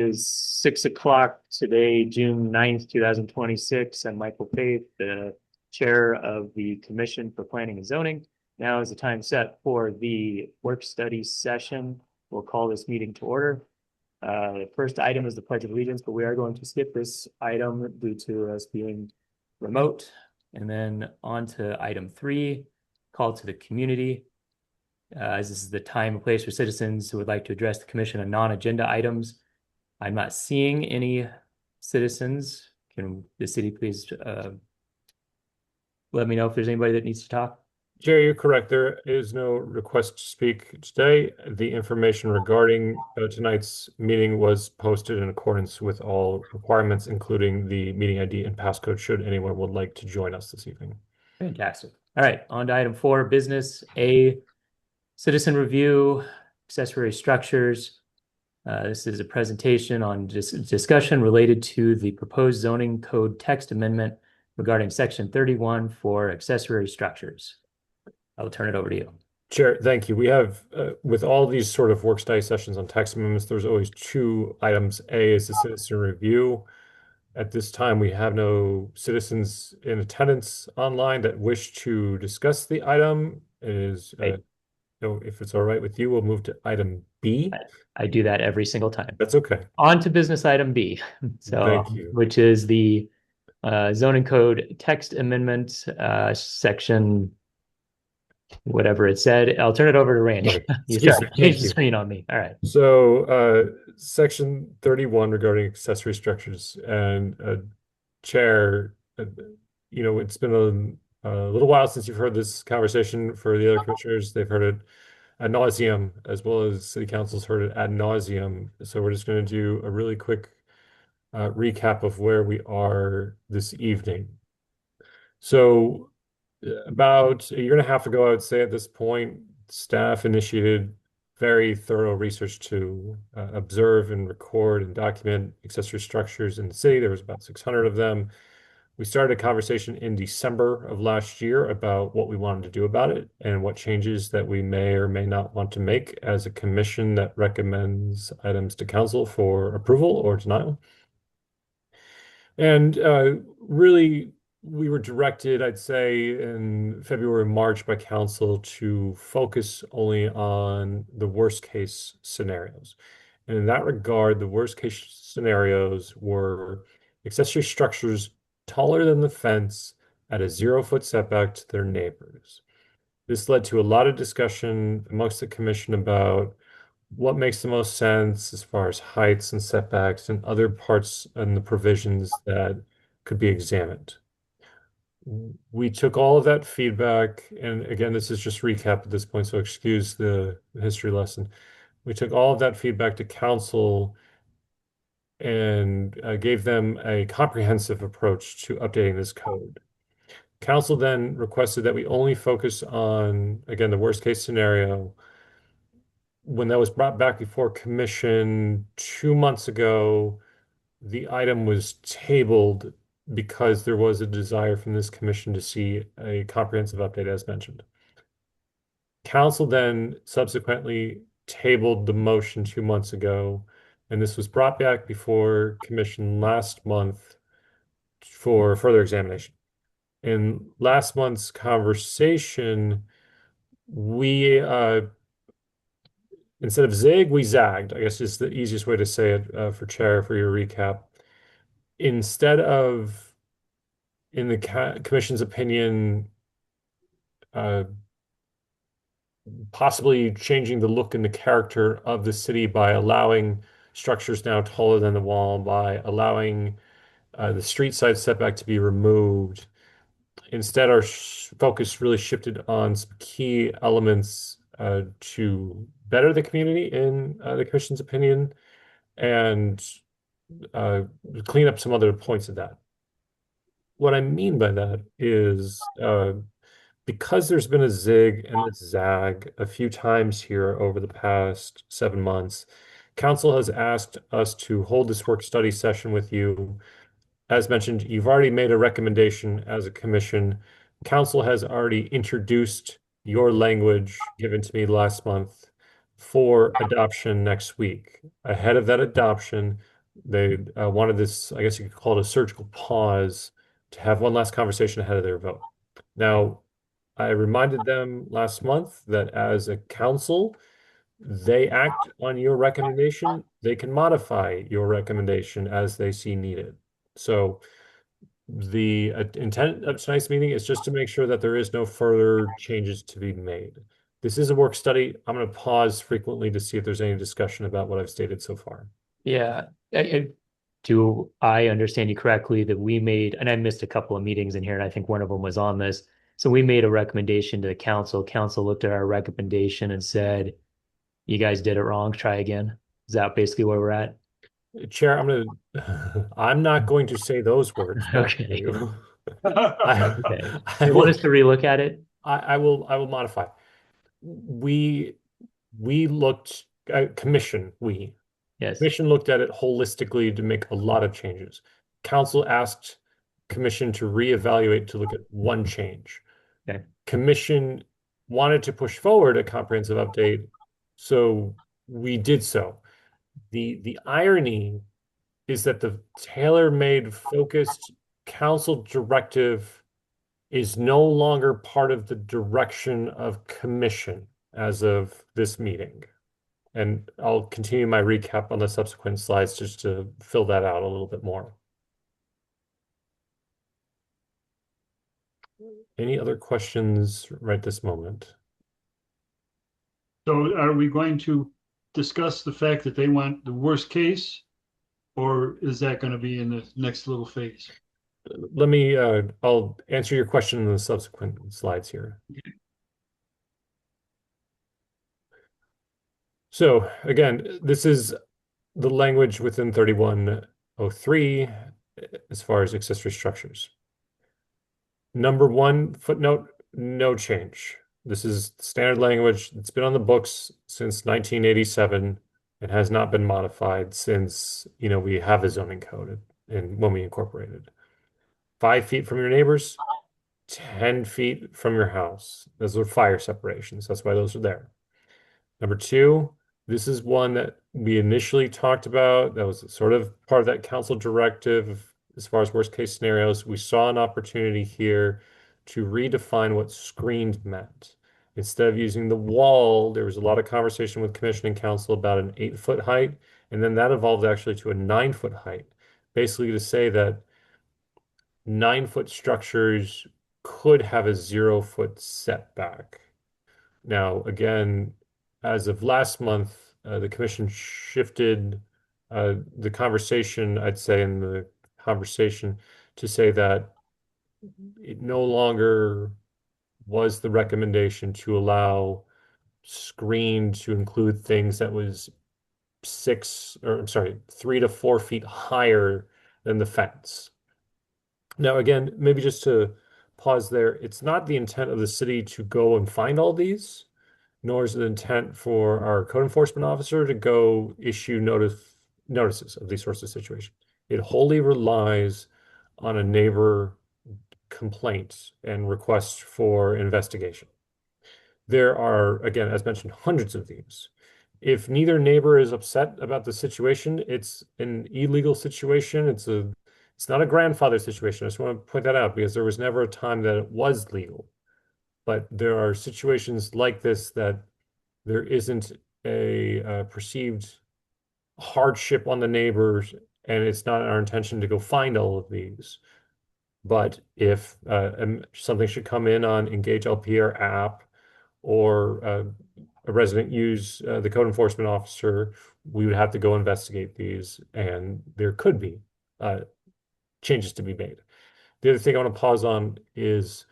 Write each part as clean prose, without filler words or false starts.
Is 6 o'clock today, June 9th, 2026. I'm Michael Faith, the chair of the Commission for Planning and Zoning. Now is the time set for the work study session. We'll call this meeting to order. The first item is the Pledge of Allegiance, but we are going to skip this item due to us being remote. And then on to item 3, call to the community. As this is the time and place for citizens who would like to address the commission on non-agenda items. I'm not seeing any citizens. Can the city please let me know if there's anybody that needs to talk? Jerry, you're correct. There is no request to speak today. The information regarding tonight's meeting was posted in accordance with all requirements, including the meeting ID and passcode, should anyone would like to join us this evening. Fantastic. All right, on to item 4, business A, citizen review, accessory structures. This is a presentation on discussion related to the proposed zoning code text amendment regarding section 31 for accessory structures. I will turn it over to you. Chair, thank you. We have, with all these sort of work study sessions on text amendments, there's always 2 items. A is the citizen review. At this time, we have no citizens in attendance online that wish to discuss the item. It is, so if it's all right with you, we'll move to item B. I do that every single time. That's okay. On to business item B. Thank you. Which is the zoning code text amendment, section whatever it said. I'll turn it over to Randy. Okay. You changed the screen on me. All right. So section 31 regarding accessory structures, and Chair, it's been a little while since you've heard this conversation. For the other commissioners, they've heard it ad nauseum, as well as city council's heard it ad nauseum. So we're just going to do a really quick recap of where we are this evening. So about a year and a half ago, I would say at this point, staff initiated very thorough research to observe and record and document accessory structures in the city. There was about 600 of them. We started a conversation in December of last year about what we wanted to do about it and what changes that we may or may not want to make as a commission that recommends items to council for approval or denial. And really, we were directed, I'd say, in February, March by council to focus only on the worst case scenarios. And in that regard, the worst case scenarios were accessory structures taller than the fence at a 0-foot setback to their neighbors. This led to a lot of discussion amongst the commission about what makes the most sense as far as heights and setbacks and other parts and the provisions that could be examined. We took all of that feedback, and again, this is just recap at this point, so excuse the history lesson. We took all of that feedback to council and gave them a comprehensive approach to updating this code. Council then requested that we only focus on, again, the worst case scenario. When that was brought back before commission 2 months ago, the item was tabled because there was a desire from this commission to see a comprehensive update as mentioned. Council then subsequently tabled the motion 2 months ago, and this was brought back before commission last month for further examination. In last month's conversation, we instead of zig, we zagged, I guess is the easiest way to say it, for Chair, for your recap. Instead of, in the commission's opinion, possibly changing the look and the character of the city by allowing structures now taller than the wall, by allowing the street side setback to be removed. Instead, our focus really shifted on some key elements to better the community in the commission's opinion, and clean up some other points of that. What I mean by that is because there's been a zig and a zag a few times here over the past 7 months, council has asked us to hold this work study session with you. As mentioned, you've already made a recommendation as a commission. Council has already introduced your language given to me last month for adoption next week. Ahead of that adoption, They wanted this, I guess you could call it a surgical pause, to have one last conversation ahead of their vote. Now, I reminded them last month that as a council, they act on your recommendation. They can modify your recommendation as they see needed. So the intent of tonight's meeting is just to make sure that there is no further changes to be made. This is a work study. I'm going to pause frequently to see if there's any discussion about what I've stated so far. Yeah. Do I understand you correctly that we made, and I missed a couple of meetings in here, and I think one of them was on this. So we made a recommendation to the council. Council looked at our recommendation and said, you guys did it wrong, try again. Is that basically where we're at? Chair, I'm not going to say those words back to Okay. you. Okay. I You want will, us to relook at it? I will modify. We, we looked, Yes. commission looked at it holistically to make a lot of changes. Council asked commission to reevaluate to look at one change. Okay. Commission wanted to push forward a comprehensive update, so we did so. The irony is that the tailor-made focused council directive is no longer part of the direction of commission as of this meeting. And I'll continue my recap on the subsequent slides just to fill that out a little bit more. Any other questions right this moment? So are we going to discuss the fact that they want the worst case? Or is that going to be in the next little phase? Let me, I'll answer your question in the subsequent slides here. So again, this is the language within 3103 as far as accessory structures. Number one footnote, no change. This is standard language. It's been on the books since 1987 and has not been modified since, we have a zoning code and when we incorporated. 5 feet from your neighbors, 10 feet from your house. Those are fire separations. That's why those are there. Number two, this is one that we initially talked about. That was sort of part of that council directive as far as worst case scenarios. We saw an opportunity here to redefine what screened meant. Instead of using the wall, there was a lot of conversation with commission and council about an 8-foot height, and then that evolved actually to a 9-foot height, basically to say that 9-foot structures could have a 0-foot setback. Now, again, as of last month, the commission shifted the conversation, I'd say, in the conversation to say that it no longer was the recommendation to allow screen to include things that was 3 to 4 feet higher than the fence. Now, again, maybe just to pause there, it's not the intent of the city to go and find all these, nor is it intent for our code enforcement officer to go issue notices of these sorts of situations. It wholly relies on a neighbor complaint and request for investigation. There are, again, as mentioned, hundreds of these. If neither neighbor is upset about the situation, it's an illegal situation. It's not a grandfather situation. I just want to point that out because there was never a time that it was legal. But there are situations like this that there isn't a perceived hardship on the neighbors, and it's not our intention to go find all of these. But if something should come in on Engage LPR app or a resident use the code enforcement officer, we would have to go investigate these, and there could be changes to be made. The other thing I want to pause on is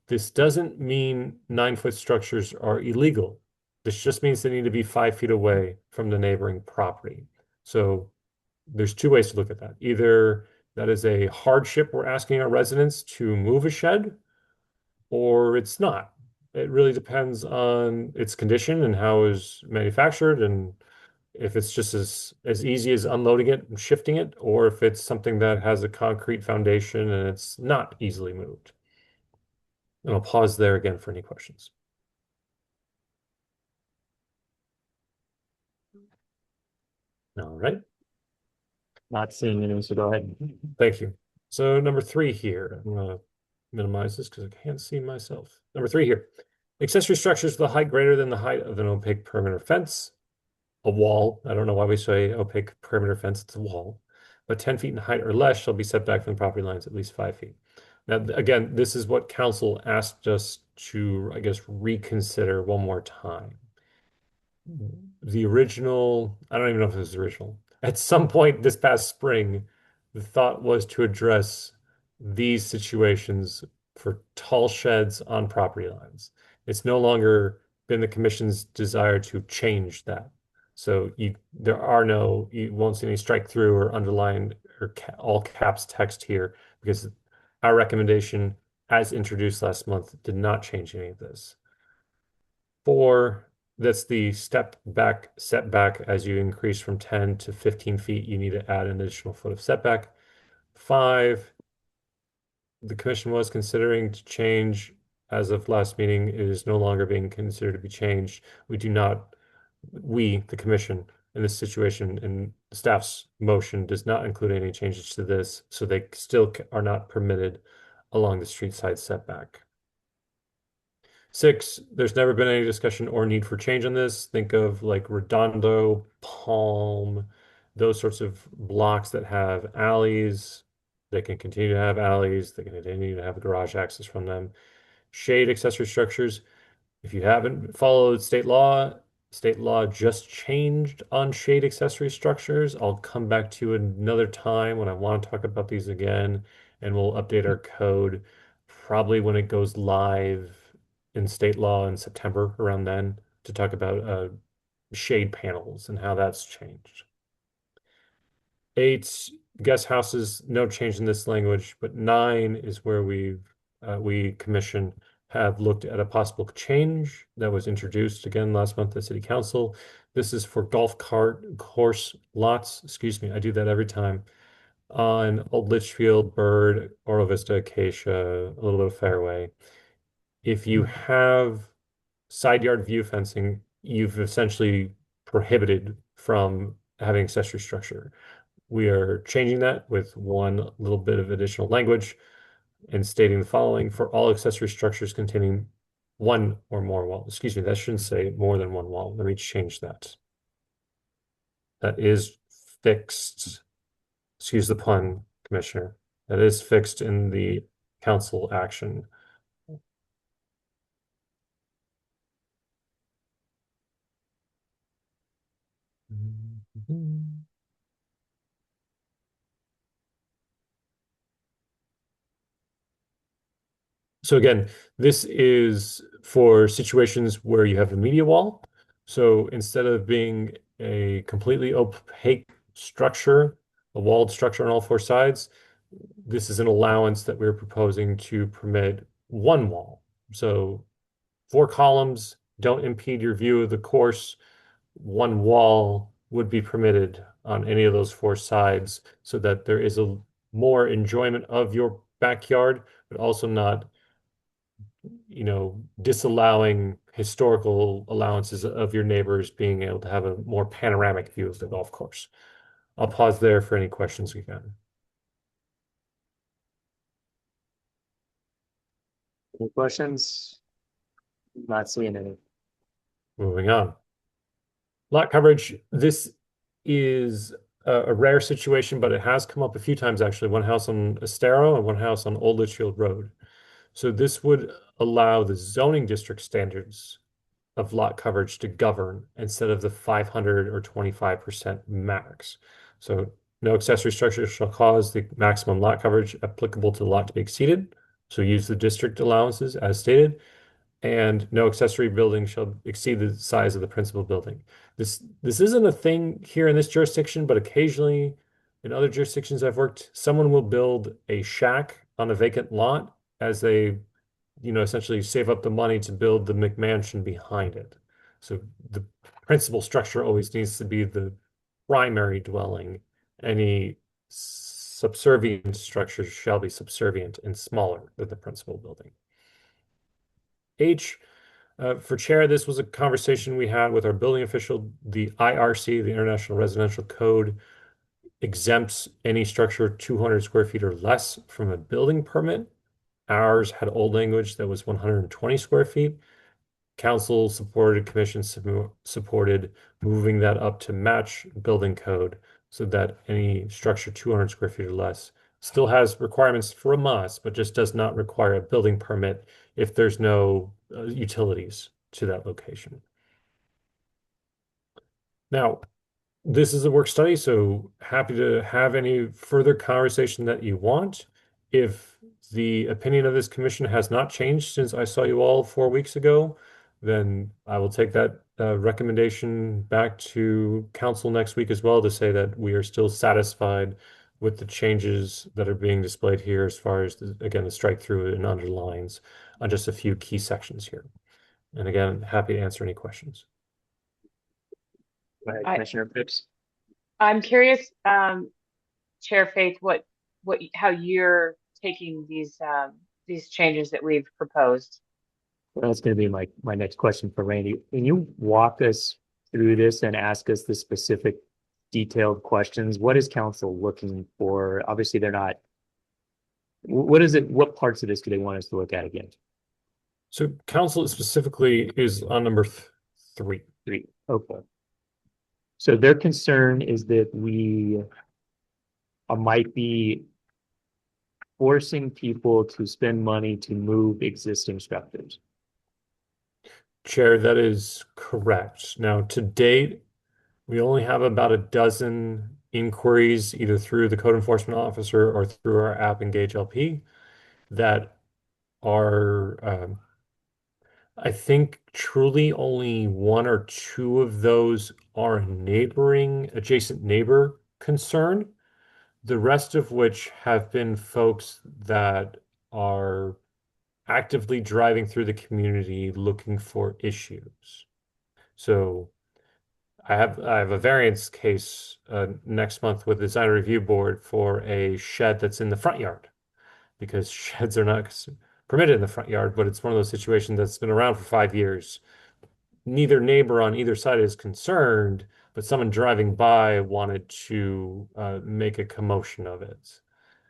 this doesn't mean 9-foot structures are illegal. This just means they need to be 5 feet away from the neighboring property. So there's two ways to look at that. Either that is a hardship we're asking our residents to move a shed, or it's not. It really depends on its condition and how it was manufactured, and if it's just as easy as unloading it and shifting it, or if it's something that has a concrete foundation and it's not easily moved. And I'll pause there again for any questions. All right. Not seeing any, so go ahead. Thank you. So number 3 here, I'm gonna minimize this because I can't see myself. Number 3 here. Accessory structures with a height greater than the height of an opaque perimeter fence. A wall, I don't know why we say opaque perimeter fence, it's a wall, but 10 feet in height or less shall be set back from the property lines at least 5 feet. Now, again, this is what council asked us to, I guess, reconsider one more time. The original, I don't even know if it was original. At some point this past spring, the thought was to address these situations for tall sheds on property lines. It's no longer been the commission's desire to change that. So you won't see any strike through or underlined or all caps text here because our recommendation as introduced last month did not change any of this. 4, that's the step back setback. As you increase from 10 to 15 feet, you need to add an additional foot of setback. 5, the commission was considering to change as of last meeting. It is no longer being considered to be changed. The commission, in this situation, and staff's motion does not include any changes to this, so they still are not permitted along the street side setback. 6, there's never been any discussion or need for change on this. Think of like Redondo, Palm, those sorts of blocks that have alleys. They can continue to have alleys. They can continue to have garage access from them. Shade accessory structures. If you haven't followed state law just changed on shade accessory structures. I'll come back to another time when I want to talk about these again, and we'll update our code probably when it goes live in state law in September, around then, to talk about shade panels and how that's changed. 8, guest houses, no change in this language, but 9 is where we commission have looked at a possible change that was introduced again last month at City Council. This is for golf cart course lots. Excuse me, I do that every time. On Old Litchfield, Bird, Oro Vista, Acacia, a little bit of Fairway. If you have side yard view fencing, you've essentially prohibited from having accessory structure. We are changing that with one little bit of additional language and stating the following: for all accessory structures containing one or more walls. Excuse me, that shouldn't say more than one wall. Let me change that. That is fixed. Excuse the pun, Commissioner. That is fixed in the council action. So again, this is for situations where you have a media wall. So instead of being a completely opaque structure, a walled structure on all 4 sides, this is an allowance that we're proposing to permit one wall. So 4 columns don't impede your view of the course. One wall would be permitted on any of those 4 sides so that there is a more enjoyment of your backyard, but also not disallowing historical allowances of your neighbors being able to have a more panoramic view of the golf course. I'll pause there for any questions we can. Any questions? Not seeing any. Moving on. Lot coverage. This is a rare situation, but it has come up a few times actually. One house on Estero and one house on Old Litchfield Road. So this would allow the zoning district standards of lot coverage to govern instead of the 500 or 25% max. So no accessory structure shall cause the maximum lot coverage applicable to the lot to be exceeded. So use the district allowances as stated, and no accessory building shall exceed the size of the principal building. This isn't a thing here in this jurisdiction, but occasionally in other jurisdictions I've worked, someone will build a shack on a vacant lot as they, essentially save up the money to build the McMansion behind it. So the principal structure always needs to be the primary dwelling. Any subservient structures shall be subservient and smaller than the principal building. H, for chair, this was a conversation we had with our building official. The IRC, the International Residential Code, exempts any structure 200 square feet or less from a building permit. Ours had old language that was 120 square feet. Council supported, commission supported moving that up to match building code so that any structure 200 square feet or less still has requirements for a MUS, but just does not require a building permit if there's no utilities to that location. Now, this is a work study, so happy to have any further conversation that you want. If the opinion of this commission has not changed since I saw you all 4 weeks ago, then I will take that recommendation back to council next week as well to say that we are still satisfied with the changes that are being displayed here as far as, again, the strike through and underlines on just a few key sections here. And again, happy to answer any questions. Go ahead, I- Commissioner Phipps. I'm curious, Chair Faith, how you're taking these changes that we've proposed. Well, that's going to be my next question for Randy. Can you walk us through this and ask us the specific detailed questions? What is council looking for? Obviously, they're not. What is it? What parts of this do they want us to look at again? So council specifically is on number 3. 3. Okay. So their concern is that we might be forcing people to spend money to move existing structures. Chair, that is correct. Now, to date, we only have about a dozen inquiries, either through the code enforcement officer or through our app Engage LP, that are, I think, truly only 1 or 2 of those are adjacent neighbor concern. The rest of which have been folks that are actively driving through the community looking for issues. So I have a variance case next month with the design review board for a shed that's in the front yard, because sheds are not permitted in the front yard, but it's one of those situations that's been around for 5 years. Neither neighbor on either side is concerned, but someone driving by wanted to make a commotion of it.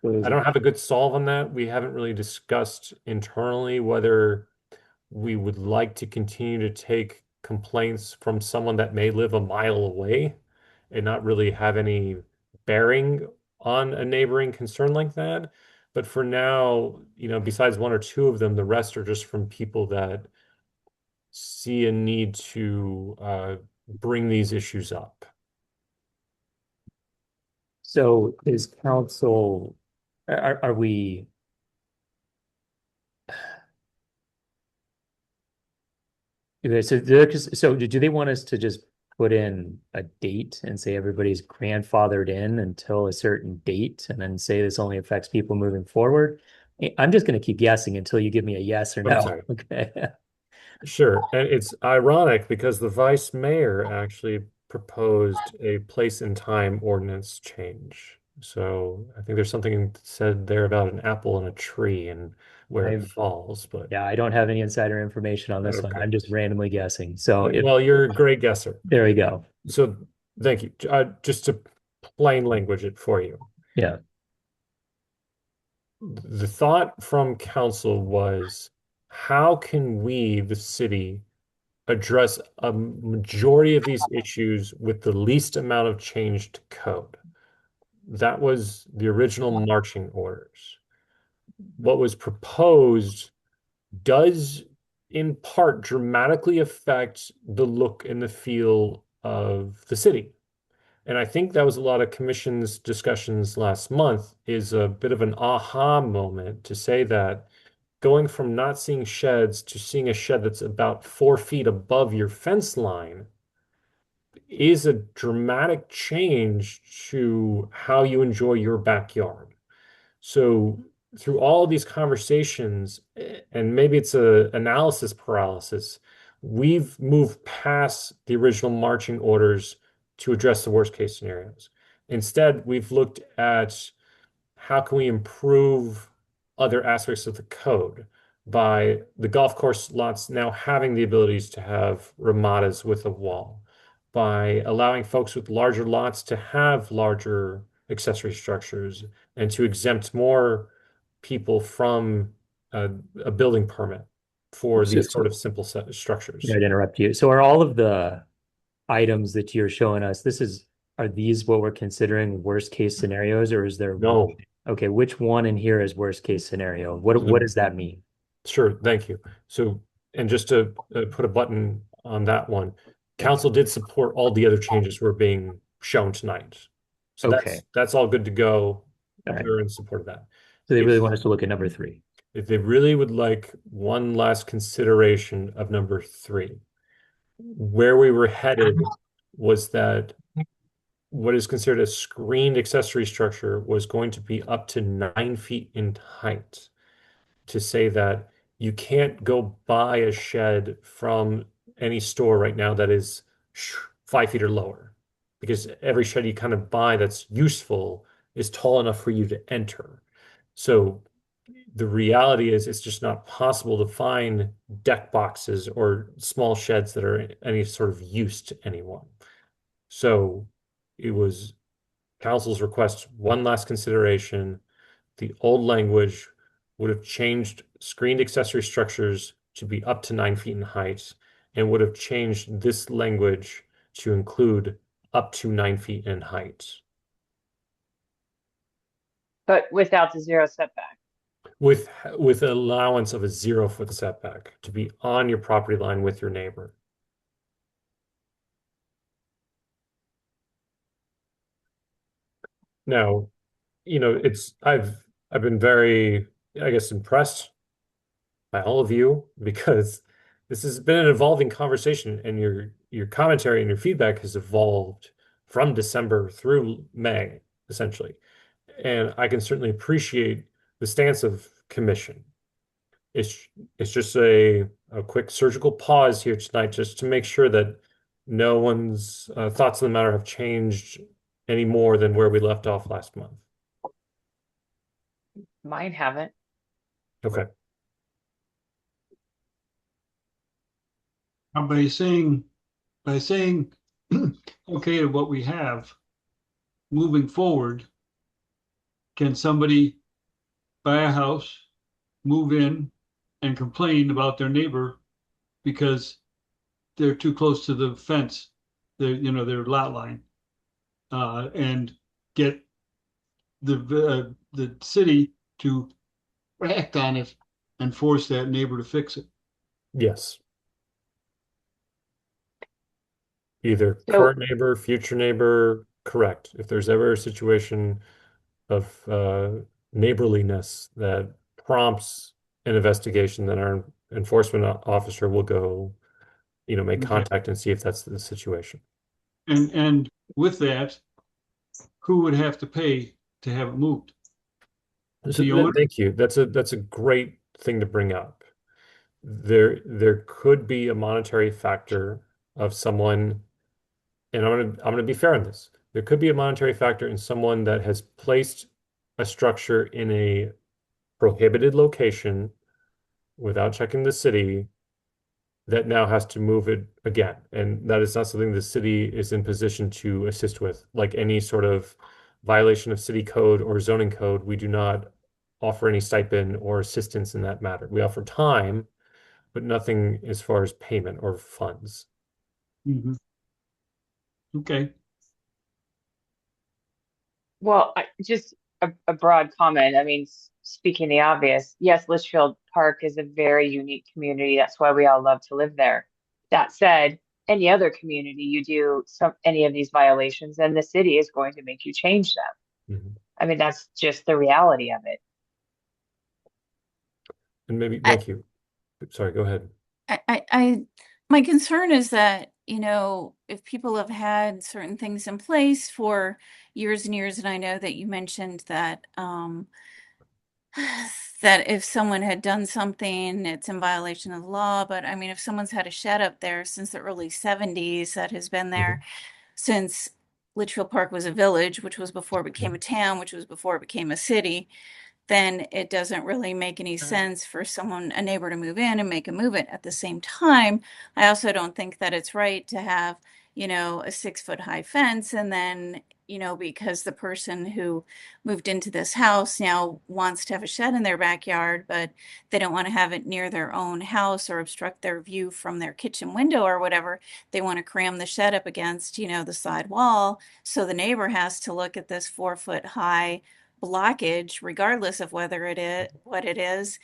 I don't have a good solve on that. We haven't really discussed internally whether we would like to continue to take complaints from someone that may live a mile away and not really have any bearing on a neighboring concern like that. But for now, besides 1 or 2 of them, the rest are just from people that see a need to bring these issues up. So is council, are we? So do they want us to just put in a date and say everybody's grandfathered in until a certain date and then say this only affects people moving forward? I'm just going to keep guessing until you give me a yes or no. sorry. Okay. Sure. And it's ironic because the vice mayor actually proposed a place and time ordinance change. So I think there's something said there about an apple and a tree and where it falls. But Yeah, I don't have any insider information on this one. Okay. I'm just randomly guessing. So well, you're a great guesser. there we go. So thank you. Just to plain language it for you. Yeah. The thought from council was, how can we, the city, address a majority of these issues with the least amount of change to code? That was the original marching orders. What was proposed does in part dramatically affect the look and the feel of the city. And I think that was a lot of commission's discussions last month, is a bit of an aha moment to say that going from not seeing sheds to seeing a shed that's about 4 feet above your fence line is a dramatic change to how you enjoy your backyard. So through all these conversations, and maybe it's a analysis paralysis, we've moved past the original marching orders to address the worst case scenarios. Instead, we've looked at how can we improve other aspects of the code by the golf course lots now having the abilities to have ramadas with a wall, by allowing folks with larger lots to have larger accessory structures and to exempt more people from a building permit for these sort of simple structures. Sorry to interrupt you. So are all of the items that you're showing us, are these what we're considering worst case scenarios, or is there? No. Okay, which one in here is worst case scenario? What does that mean? Sure, thank you. So, and just to put a button on that one, council did support all the other changes we're being shown tonight. So Okay. that's all good to go. All right. They're in support of that. So they really want us to look at number 3. If they really would like one last consideration of number 3, where we were headed was that what is considered a screened accessory structure was going to be up to 9 feet in height. To say that you can't go buy a shed from any store right now that is 5 feet or lower, because every shed you kind of buy that's useful is tall enough for you to enter. So the reality is it's just not possible to find deck boxes or small sheds that are any sort of use to anyone. So it was council's request, one last consideration. The old language would have changed screened accessory structures to be up to 9 feet in height and would have changed this language to include up to 9 feet in height. But without the 0 setback. With allowance of a 0-foot setback to be on your property line with your neighbor. Now, I've been very, I guess, impressed by all of you, because this has been an evolving conversation, and your commentary and your feedback has evolved from December through May, essentially. And I can certainly appreciate the stance of commission. It's just a quick surgical pause here tonight, just to make sure that no one's thoughts on the matter have changed any more than where we left off last month. Mine haven't. Okay. By saying okay to what we have, moving forward, can somebody buy a house, move in, and complain about their neighbor because they're too close to the fence, their lot line, and get the city to act on it and force that neighbor to fix it? Yes. Either So- current neighbor, future neighbor, correct. If there's ever a situation of neighborliness that prompts an investigation, then our enforcement officer will go, make Okay. contact and see if that's the situation. And with that, who would have to pay to have it moved? So The owner? thank you. That's a great thing to bring up. There could be a monetary factor of someone, and I'm gonna be fair on this. There could be a monetary factor in someone that has placed a structure in a prohibited location without checking the city, that now has to move it again. And that is not something the city is in position to assist with. Like any sort of violation of city code or zoning code, we do not offer any stipend or assistance in that matter. We offer time, but nothing as far as payment or funds. Mhm. Okay. Well, just a broad comment. I mean, speaking the obvious, yes, Litchfield Park is a very unique community. That's why we all love to live there. That said, any other community, you do any of these violations, and the city is going to make you change them. Mhm. I mean, that's just the reality of it. And maybe, thank you. Sorry, go ahead. My concern is that, if people have had certain things in place for years and years, and I know that you mentioned that, that if someone had done something, it's in violation of the law. But I mean, if someone's had a shed up there since the early 70s that has been there since Litchfield Park was a village, which was before it became a town, which was before it became a city, then it doesn't really make any sense for a neighbor to move in and make a move it. At the same time, I also don't think that it's right to have a 6 foot high fence. And then, because the person who moved into this house now wants to have a shed in their backyard, but they don't want to have it near their own house or obstruct their view from their kitchen window or whatever. They want to cram the shed up against, the side wall. So the neighbor has to look at this 4 foot high blockage, regardless of whether it is what it is,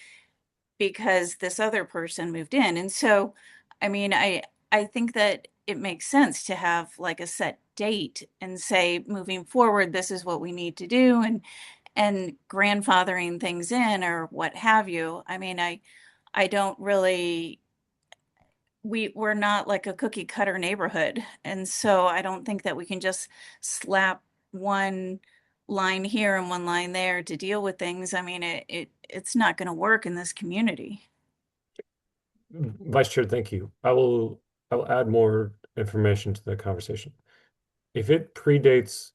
because this other person moved in. And so, I mean, I think that it makes sense to have like a set date and say, moving forward, this is what we need to do, and grandfathering things in or what have you. I mean, I don't really, we're not like a cookie cutter neighborhood. And so I don't think that we can just slap one line here and one line there to deal with things. I mean, it's not going to work in this community. Vice Chair, thank you. I will add more information to the conversation. If it predates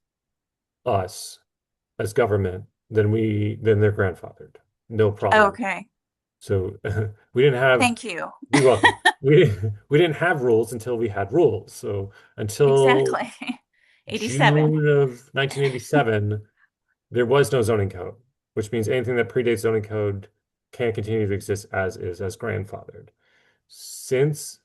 us as government, then they're grandfathered. No problem. Okay, So we didn't have, thank you. you're welcome. We didn't have rules until we had rules. So until Exactly. 87. June of 1987, there was no zoning code, which means anything that predates zoning code can't continue to exist as is, as grandfathered. Since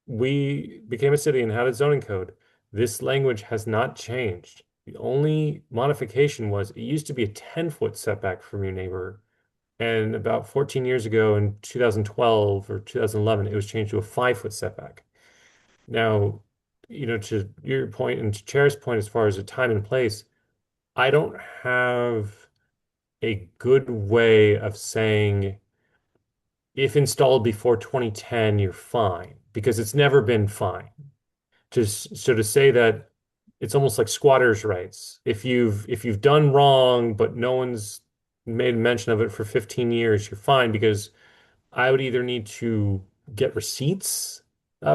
we became a city and had a zoning code, this language has not changed. The only modification was it used to be a 10-foot setback from your neighbor. And about 14 years ago in 2012 or 2011, it was changed to a 5-foot setback. Now, to your point and to Chair's point, as far as a time and place, I don't have a good way of saying if installed before 2010, you're fine, because it's never been fine. So to say that it's almost like squatters' rights. If you've done wrong, but no one's made mention of it for 15 years, you're fine, because I would either need to get receipts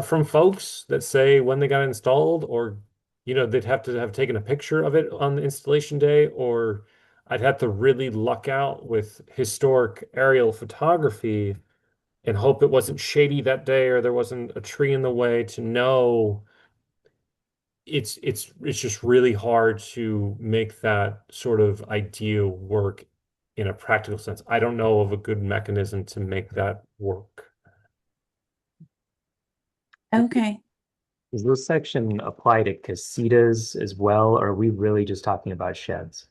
from folks that say when they got installed, or they'd have to have taken a picture of it on the installation day, or I'd have to really luck out with historic aerial photography and hope it wasn't shady that day or there wasn't a tree in the way to know. It's just really hard to make that sort of idea work in a practical sense. I don't know of a good mechanism to make that work. Okay. Does this section apply to casitas as well, or are we really just talking about sheds?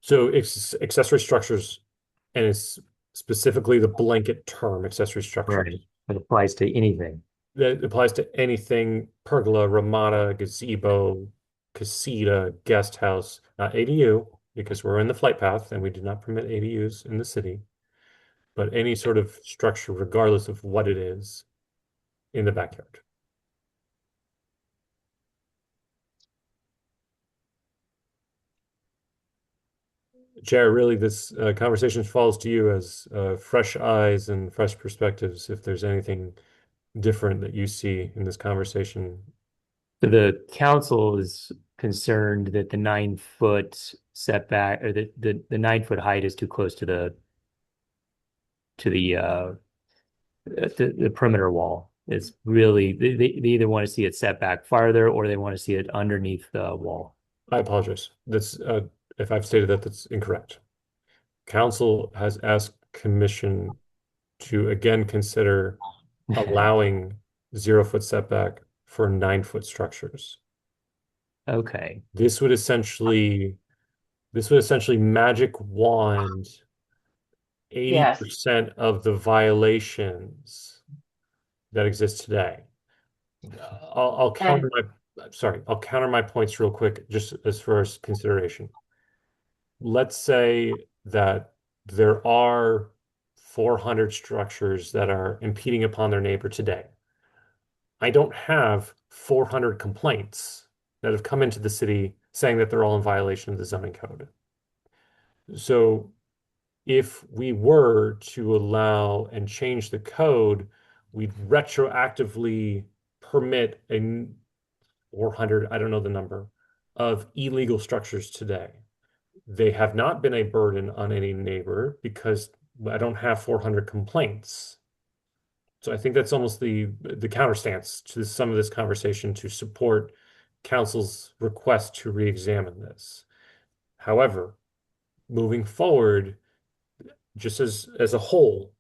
So it's accessory structures, and it's specifically the blanket term accessory structures. Right. It applies to anything. That applies to anything: pergola, ramada, gazebo, casita, guest house, not ADU, because we're in the flight path and we do not permit ADUs in the city, but any sort of structure, regardless of what it is, in the backyard. Chair, really, this conversation falls to you as fresh eyes and fresh perspectives. If there's anything different that you see in this conversation. So the council is concerned that the 9-foot setback, or the 9-foot height is too close to the perimeter wall. It's really, they either want to see it set back farther or they want to see it underneath the wall. I apologize. That's if I've stated that, that's incorrect. Council has asked commission to again consider allowing 0-foot setback for 9-foot structures. Okay. This would essentially magic wand 80% of the violations that exist today. I'll counter my points real quick, just as far as consideration. Let's say that there are 400 structures that are impeding upon their neighbor today. I don't have 400 complaints that have come into the city saying that they're all in violation of the zoning code. So if we were to allow and change the code, we'd retroactively permit a 400, I don't know the number, of illegal structures today. They have not been a burden on any neighbor because I don't have 400 complaints. So I think that's almost the counterstance to some of this conversation to support council's request to re-examine this. However, moving forward, just as a whole,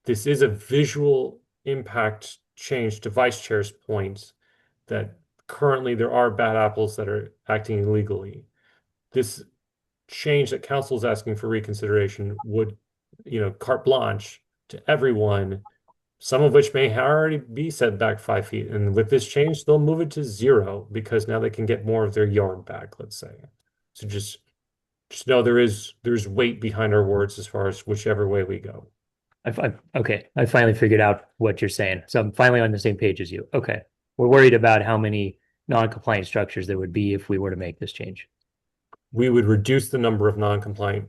this is a visual impact change to vice chair's point that currently there are bad apples that are acting illegally. This change that council is asking for reconsideration would, carte blanche to everyone, some of which may already be set back 5 feet. And with this change, they'll move it to 0 because now they can get more of their yard back, let's say. So just know there's weight behind our words as far as whichever way we go. Okay, I finally figured out what you're saying. So I'm finally on the same page as you. Okay. We're worried about how many non-compliant structures there would be if we were to make this change. We would reduce the number of non-compliant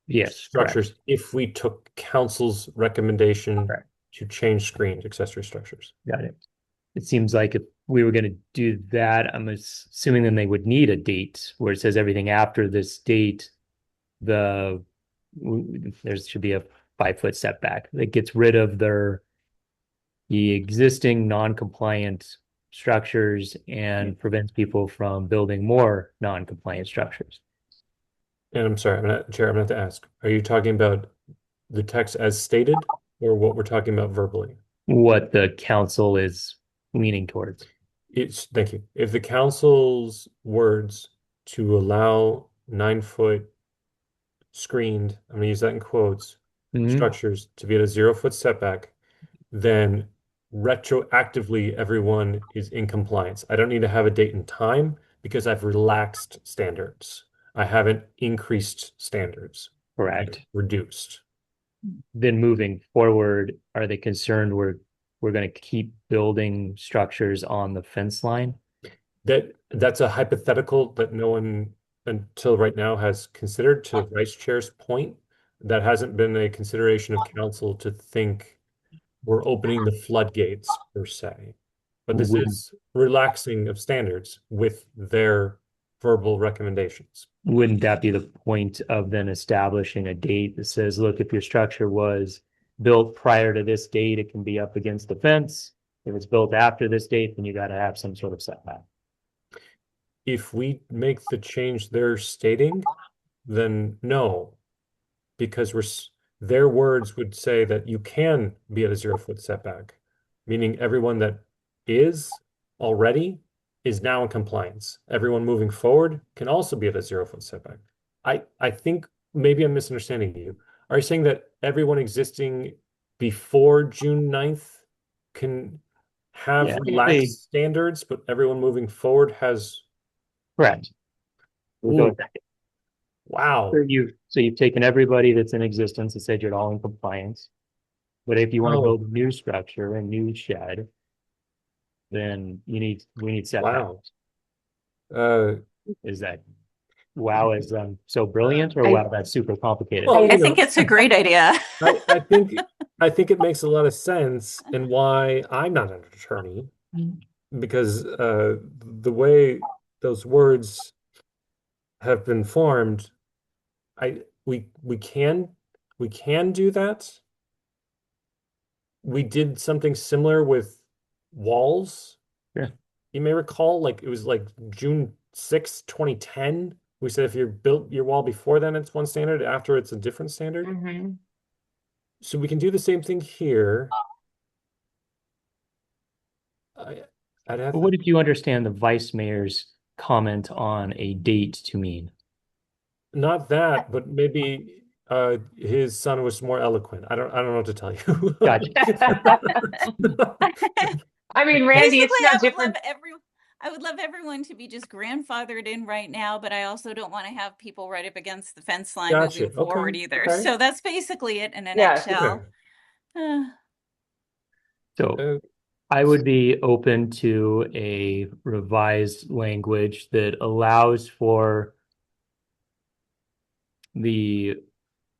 Yes, structures if we took council's recommendation Correct. to change screened accessory structures. Got it. It seems like if we were going to do that, I'm assuming then they would need a date where it says everything after this date, there should be a 5-foot setback that gets rid of the existing non-compliant structures and prevents people from building more non-compliant structures. And I'm sorry, Chair, I'm going to have to ask, are you talking about the text as stated or what we're talking about verbally? What the council is leaning towards. Thank you. If the council's words to allow 9-foot screened, I'm going to use that in quotes, structures to be at a 0-foot setback, then retroactively everyone is in compliance. I don't need to have a date and time because I've relaxed standards. I haven't increased standards. Correct. I've reduced. Then moving forward, are they concerned we're going to keep building structures on the fence line? That's a hypothetical that no one until right now has considered. To Vice Chair's point, that hasn't been a consideration of council to think we're opening the floodgates per se. But this is relaxing of standards with their verbal recommendations. Wouldn't that be the point of then establishing a date that says, look, if your structure was built prior to this date, it can be up against the fence. If it's built after this date, then you got to have some sort of setback. If we make the change they're stating, then no, because their words would say that you can be at a 0-foot setback, meaning everyone that is already is now in compliance. Everyone moving forward can also be at a 0-foot setback. I think maybe I'm misunderstanding you. Are you saying that everyone existing before June 9th can have relaxed standards, but everyone moving forward has? Correct. We'll go with that. Wow. So you've taken everybody that's in existence and said you're all in compliance. But if you want to build a new structure, a new shed, then we need setbacks. Wow. Is that wow is so brilliant, or wow that's super complicated? Well, I think it's a great idea. I think it makes a lot of sense, and why I'm not an attorney, because the way those words have been formed, we can do that. We did something similar with walls. Yeah. You may recall, like it was like June 6th, 2010. We said if you built your wall before then, it's one standard. After, it's a different standard. Mm-hmm. So we can do the same thing here. I'd have. But what did you understand the vice mayor's comment on a date to mean? Not that, but maybe his son was more eloquent. I don't know what to tell you. Gotcha. I mean, Randy, it's Basically, no I would different. I would love everyone to be just grandfathered in right now, but I also don't want to have people right up against the fence line Gotcha. moving forward Okay. either. Okay. So that's basically it in a Yeah. nutshell. So I would be open to a revised language that allows for the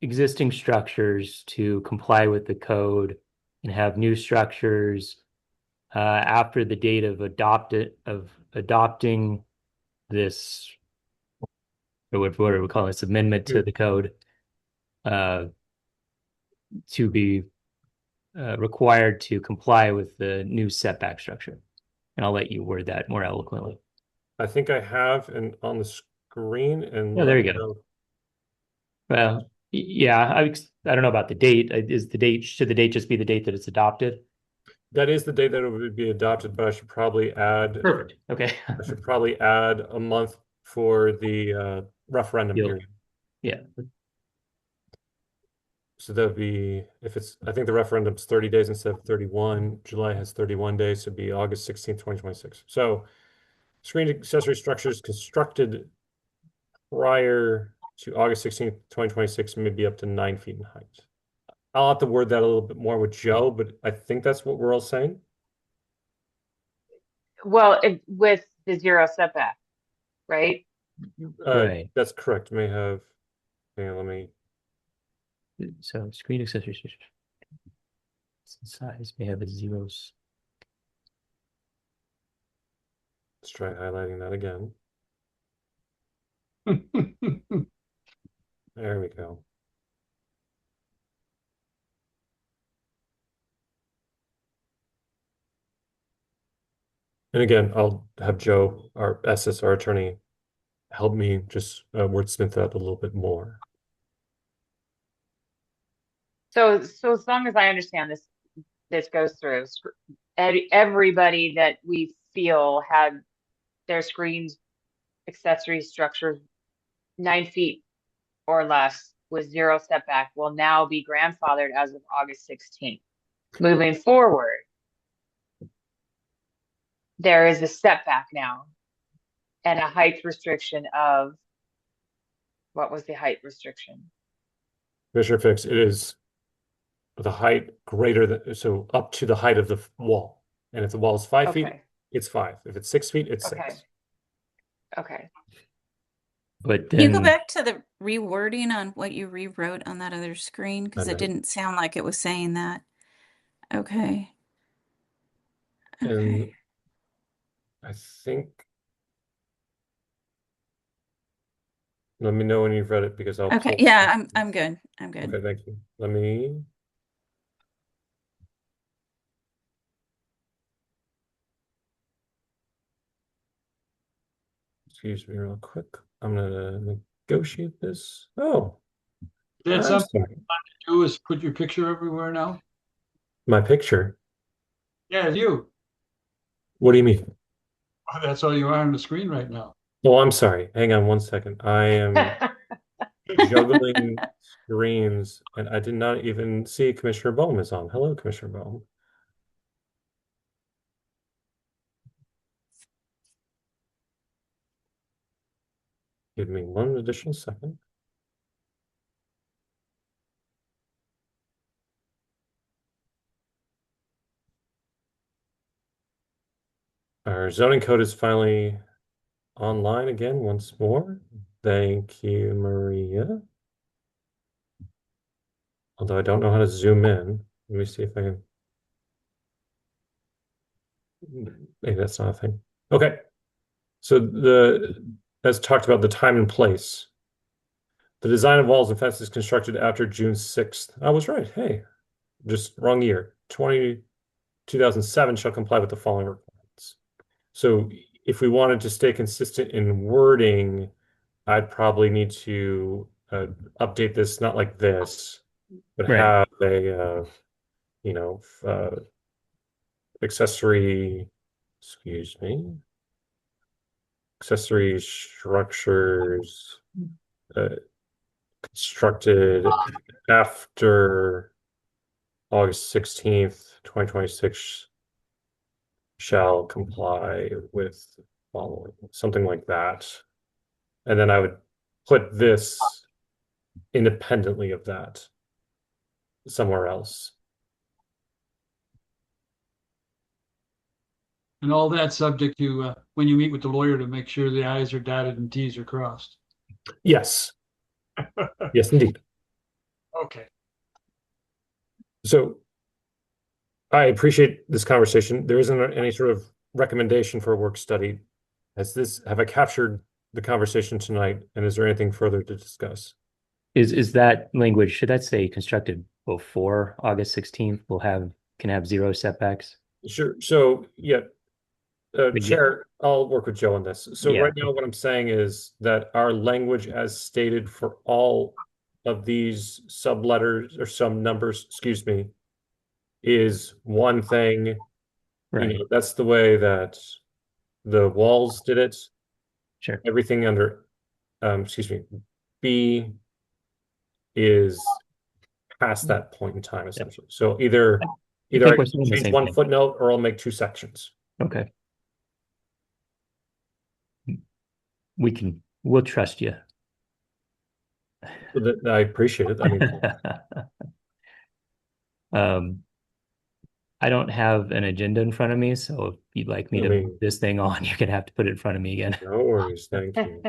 existing structures to comply with the code and have new structures after the date of adopting this, or what do we call this, amendment to the code, to be required to comply with the new setback structure. and I'll let you word that more eloquently. I think I have and on the screen and Yeah, there let you me go. know. Well, yeah, I don't know about the date. Should the date just be the date that it's adopted? That is the date that it would be adopted, but I should probably add Perfect. Okay. a month for the referendum You'll- period. Yeah. So that would be if it's I think the referendum's 30 days instead of 31. July has 31 days, so it'd be August 16th, 2026. So screened accessory structures constructed prior to August 16th, 2026 may be up to 9 feet in height. I'll have to word that a little bit more with Joe, but I think that's what we're all saying. Well, with the 0 setback, right? Right. That's correct. May have, hang on, let me, So screen accessories size may have a zeros. let's try highlighting that again. There we go. And again, I'll have Joe, our SSR attorney, help me just wordsmith that a little bit more. So as long as I understand this goes through, everybody that we feel had their screens, accessory structures 9 feet or less with 0 setback will now be grandfathered as of August 16th. Moving forward, there is a setback now and a height restriction of, what was the height restriction? Commissioner Fix, it is the height greater than, so up to the height of the wall. And if the wall is 5 feet, Okay, it's 5. If it's 6 feet, it's okay, 6. okay. But Can you go then back to the rewording on what you rewrote on that other screen? Because it Okay. didn't sound like it was saying that. Okay. And Okay. I think, let me know when you've read it because I'll Okay. pull. Yeah, I'm good. I'm good. Okay, thank you. Let me. Excuse me real quick. I'm gonna negotiate this. Oh, That's I'm something sorry. you do is put your picture everywhere now? My picture. Yeah, you. What do you mean? Oh, that's all you are on the screen right now. Oh, I'm sorry. Hang on one second. I am juggling screens and I did not even see Commissioner Bohm is on. Hello, Commissioner Bohm. Give me one additional second. Our zoning code is finally online again once more. Thank you, Maria. Although I don't know how to zoom in. Let me see if I can. Maybe that's not a thing. Okay. So as talked about the time and place. The design of walls and fences constructed after June 6th. I was right. Hey, just wrong year. 2007 shall comply with the following requirements. So if we wanted to stay consistent in wording, I'd probably need to update this, not like this, but Right. have a, you know, accessory, excuse me, accessory structures constructed after August 16th, 2026 shall comply with following, something like that. And then I would put this independently of that somewhere else. And all that subject to when you meet with the lawyer to make sure the I's are dotted and T's are crossed. Yes. Yes, indeed. Okay. So I appreciate this conversation. There isn't any sort of recommendation for a work study. Have I captured the conversation tonight? And is there anything further to discuss? Is that language, should that say constructed before August 16th can have 0 setbacks? Sure. So yeah, But yeah. Chair, I'll work with Joe on this. So Yeah. right now, what I'm saying is that our language as stated for all of these subletters or sub numbers, excuse me, is one thing. You Right, know, that's the way that the walls did it. sure. Everything under, excuse me, B is past that point in time, essentially. So either I I think we're can saying the change same one thing. footnote or I'll make two sections. Okay. We'll trust you. I appreciate it. I mean, I don't have an agenda in front of me, so if you'd like me I to mean- move this thing on, you're gonna have to put it in front of me again. no worries. Thank you.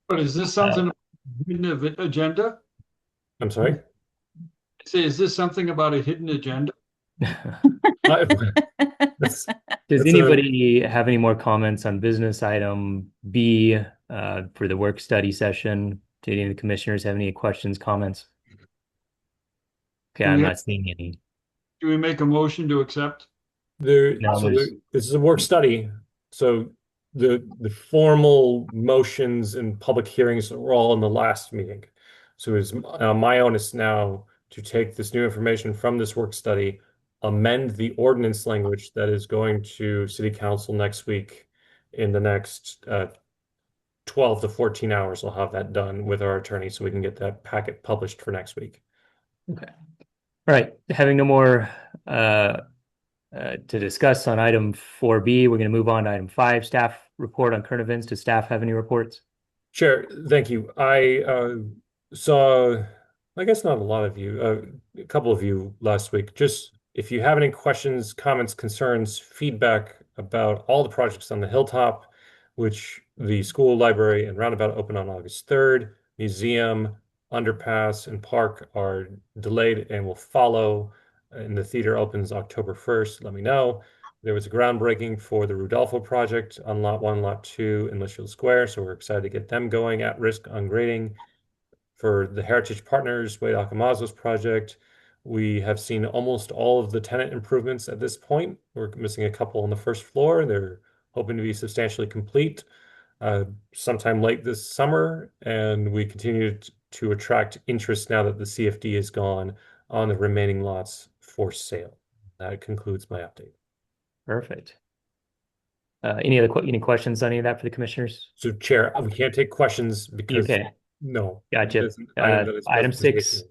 But is this something hidden agenda? I'm sorry. Say, is this something about a hidden agenda? That's- Does That's anybody have any more comments on business item B for the work study session? Do any of the commissioners have any questions, comments? Okay, Do we I'm have- not seeing any. Do we make a motion to accept? No, there's- this is a work study. So the formal motions and public hearings were all in the last meeting. So it's my onus now to take this new information from this work study, amend the ordinance language that is going to City Council next week. In the next 12 to 14 hours, I'll have that done with our attorney so we can get that packet published for next week. Okay. All right, having no more to discuss on item 4B, we're going to move on to item 5, staff report on current events. Does staff have any reports? Chair, thank you. I saw, I guess not a lot of you, a couple of you last week. Just if you have any questions, comments, concerns, feedback about all the projects on the Hilltop, which the school, library, and roundabout open on August 3rd, museum, underpass, and park are delayed and will follow, and the theater opens October 1st, let me know. There was a groundbreaking for the Rudolfo project on Lot 1, Lot 2 in Litchfield Square, so we're excited to get them going at risk on grading. For the Heritage Partners, Wade Akamazo's project, we have seen almost all of the tenant improvements at this point. We're missing a couple on the first floor. They're hoping to be substantially complete sometime late this summer, and we continue to attract interest now that the CFD is gone on the remaining lots for sale. That concludes my update. Perfect. Any questions on any of that for the commissioners? So, Chair, we can't take questions because Okay, no. gotcha. It's an item that is Item specification. 6,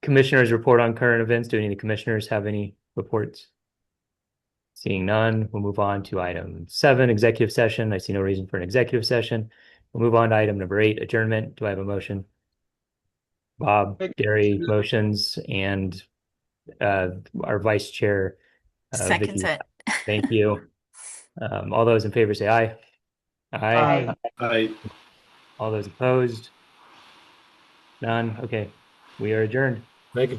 commissioners report on current events. Do any of the commissioners have any reports? Seeing none, we'll move on to item 7, executive session. I see no reason for an executive session. We'll move on to item number 8, adjournment. Do I have a motion? Bob, Gary, motions, and our vice chair. Seconds Vicky. it. Thank you. All those in favor say aye. Aye. Aye. All those opposed? None. Okay, we are adjourned. Thank you.